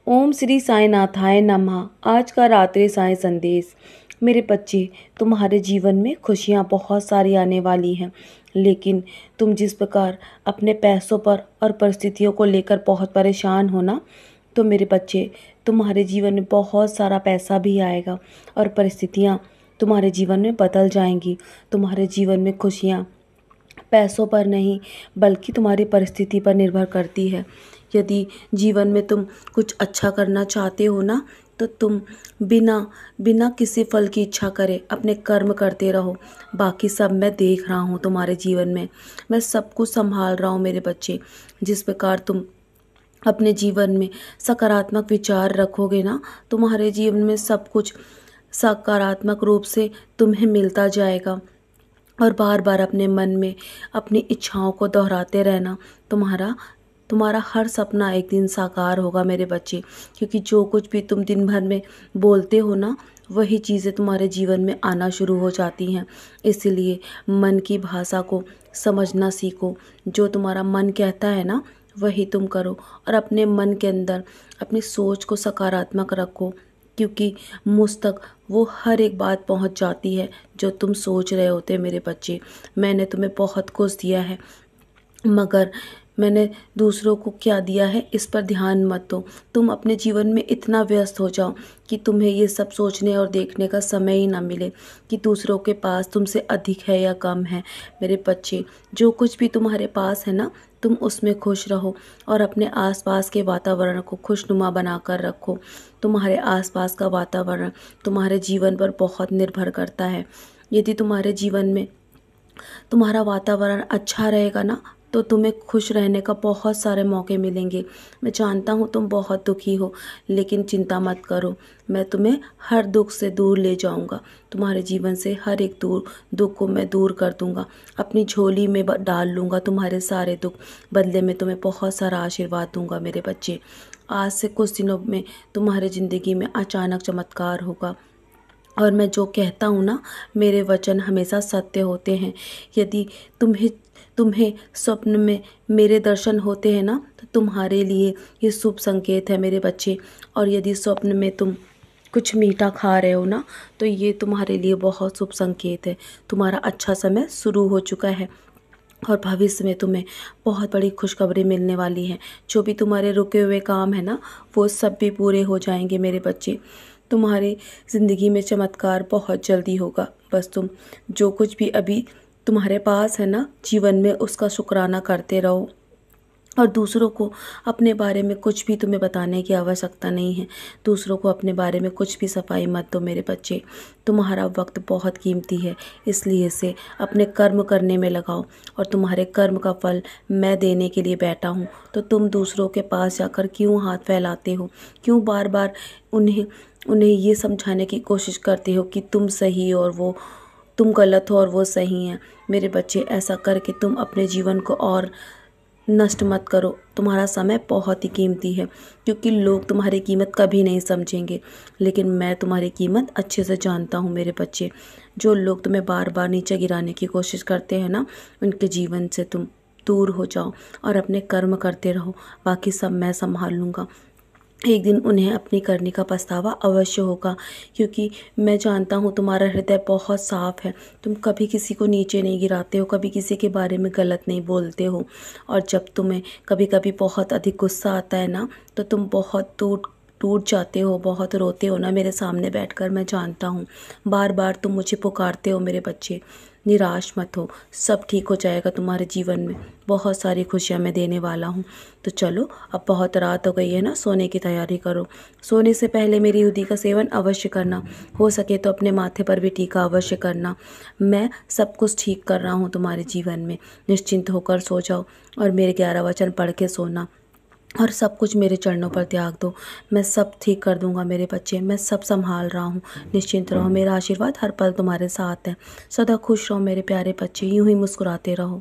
ओम श्री साईनाथाय नमः। आज का रात्रि साईं संदेश। मेरे बच्चे, तुम्हारे जीवन में खुशियाँ बहुत सारी आने वाली हैं, लेकिन तुम जिस प्रकार अपने पैसों पर और परिस्थितियों को लेकर बहुत परेशान हो ना, तो मेरे बच्चे, तुम्हारे जीवन में बहुत सारा पैसा भी आएगा और परिस्थितियाँ तुम्हारे जीवन में बदल जाएंगी। तुम्हारे जीवन में खुशियाँ पैसों पर नहीं बल्कि तुम्हारी परिस्थिति पर निर्भर करती है। यदि जीवन में तुम कुछ अच्छा करना चाहते हो ना, तो तुम बिना बिना किसी फल की इच्छा करे अपने कर्म करते रहो। बाकी सब मैं देख रहा हूँ तुम्हारे जीवन में, मैं सब कुछ संभाल रहा हूँ मेरे बच्चे। जिस प्रकार तुम अपने जीवन में सकारात्मक विचार रखोगे ना, तुम्हारे जीवन में सब कुछ सकारात्मक रूप से तुम्हें मिलता जाएगा। और बार बार अपने मन में अपनी इच्छाओं को दोहराते रहना, तुम्हारा हर सपना एक दिन साकार होगा मेरे बच्चे। क्योंकि जो कुछ भी तुम दिन भर में बोलते हो ना, वही चीज़ें तुम्हारे जीवन में आना शुरू हो जाती हैं। इसलिए मन की भाषा को समझना सीखो। जो तुम्हारा मन कहता है ना, वही तुम करो। और अपने मन के अंदर अपनी सोच को सकारात्मक रखो, क्योंकि मुझ तक वो हर एक बात पहुंच जाती है जो तुम सोच रहे होते मेरे बच्चे। मैंने तुम्हें बहुत कुछ दिया है, मगर मैंने दूसरों को क्या दिया है इस पर ध्यान मत दो। तुम अपने जीवन में इतना व्यस्त हो जाओ कि तुम्हें ये सब सोचने और देखने का समय ही ना मिले कि दूसरों के पास तुमसे अधिक है या कम है। मेरे बच्चे, जो कुछ भी तुम्हारे पास है ना, तुम उसमें खुश रहो और अपने आसपास के वातावरण को खुशनुमा बनाकर रखो। तुम्हारे आसपास का वातावरण तुम्हारे जीवन पर बहुत निर्भर करता है। यदि तुम्हारे जीवन में तुम्हारा वातावरण अच्छा रहेगा ना, तो तुम्हें खुश रहने का बहुत सारे मौके मिलेंगे। मैं जानता हूँ तुम बहुत दुखी हो, लेकिन चिंता मत करो, मैं तुम्हें हर दुख से दूर ले जाऊँगा। तुम्हारे जीवन से हर एक दुख को मैं दूर कर दूँगा, अपनी झोली में डाल लूँगा तुम्हारे सारे दुख। बदले में तुम्हें बहुत सारा आशीर्वाद दूँगा मेरे बच्चे। आज से कुछ दिनों में तुम्हारी ज़िंदगी में अचानक चमत्कार होगा। और मैं जो कहता हूँ ना, मेरे वचन हमेशा सत्य होते हैं। यदि तुम्हें स्वप्न में मेरे दर्शन होते हैं ना, तो तुम्हारे लिए ये शुभ संकेत है मेरे बच्चे। और यदि स्वप्न में तुम कुछ मीठा खा रहे हो ना, तो ये तुम्हारे लिए बहुत शुभ संकेत है। तुम्हारा अच्छा समय शुरू हो चुका है और भविष्य में तुम्हें बहुत बड़ी खुशखबरी मिलने वाली है। जो भी तुम्हारे रुके हुए काम है ना, वो सब भी पूरे हो जाएंगे मेरे बच्चे। तुम्हारी ज़िंदगी में चमत्कार बहुत जल्दी होगा। बस तुम जो कुछ भी अभी तुम्हारे पास है ना जीवन में, उसका शुक्राना करते रहो। और दूसरों को अपने बारे में कुछ भी तुम्हें बताने की आवश्यकता नहीं है। दूसरों को अपने बारे में कुछ भी सफाई मत दो मेरे बच्चे। तुम्हारा वक्त बहुत कीमती है, इसलिए इसे अपने कर्म करने में लगाओ। और तुम्हारे कर्म का फल मैं देने के लिए बैठा हूँ। तो तुम दूसरों के पास जाकर क्यों हाथ फैलाते हो? क्यों बार बार उन्हें ये समझाने की कोशिश करते हो कि तुम सही और तुम गलत हो और वो सही हैं? मेरे बच्चे, ऐसा करके तुम अपने जीवन को और नष्ट मत करो। तुम्हारा समय बहुत ही कीमती है, क्योंकि लोग तुम्हारी कीमत कभी नहीं समझेंगे, लेकिन मैं तुम्हारी कीमत अच्छे से जानता हूँ मेरे बच्चे। जो लोग तुम्हें बार बार नीचे गिराने की कोशिश करते हैं ना, उनके जीवन से तुम दूर हो जाओ और अपने कर्म करते रहो। बाकी सब मैं संभाल लूँगा। एक दिन उन्हें अपनी करनी का पछतावा अवश्य होगा, क्योंकि मैं जानता हूँ तुम्हारा हृदय बहुत साफ है। तुम कभी किसी को नीचे नहीं गिराते हो, कभी किसी के बारे में गलत नहीं बोलते हो। और जब तुम्हें कभी कभी बहुत अधिक गुस्सा आता है ना, तो तुम बहुत टूट जाते हो, बहुत रोते हो ना मेरे सामने बैठकर। मैं जानता हूँ बार बार तुम मुझे पुकारते हो मेरे बच्चे। निराश मत हो, सब ठीक हो जाएगा तुम्हारे जीवन में। बहुत सारी खुशियाँ मैं देने वाला हूँ। तो चलो, अब बहुत रात हो गई है ना, सोने की तैयारी करो। सोने से पहले मेरी हल्दी का सेवन अवश्य करना। हो सके तो अपने माथे पर भी टीका अवश्य करना। मैं सब कुछ ठीक कर रहा हूँ तुम्हारे जीवन में। निश्चिंत होकर सो जाओ और मेरे 11 वचन पढ़ के सोना, और सब कुछ मेरे चरणों पर त्याग दो। मैं सब ठीक कर दूंगा मेरे बच्चे, मैं सब संभाल रहा हूँ। निश्चिंत रहो, मेरा आशीर्वाद हर पल तुम्हारे साथ है। सदा खुश रहो मेरे प्यारे बच्चे, यूं ही मुस्कुराते रहो।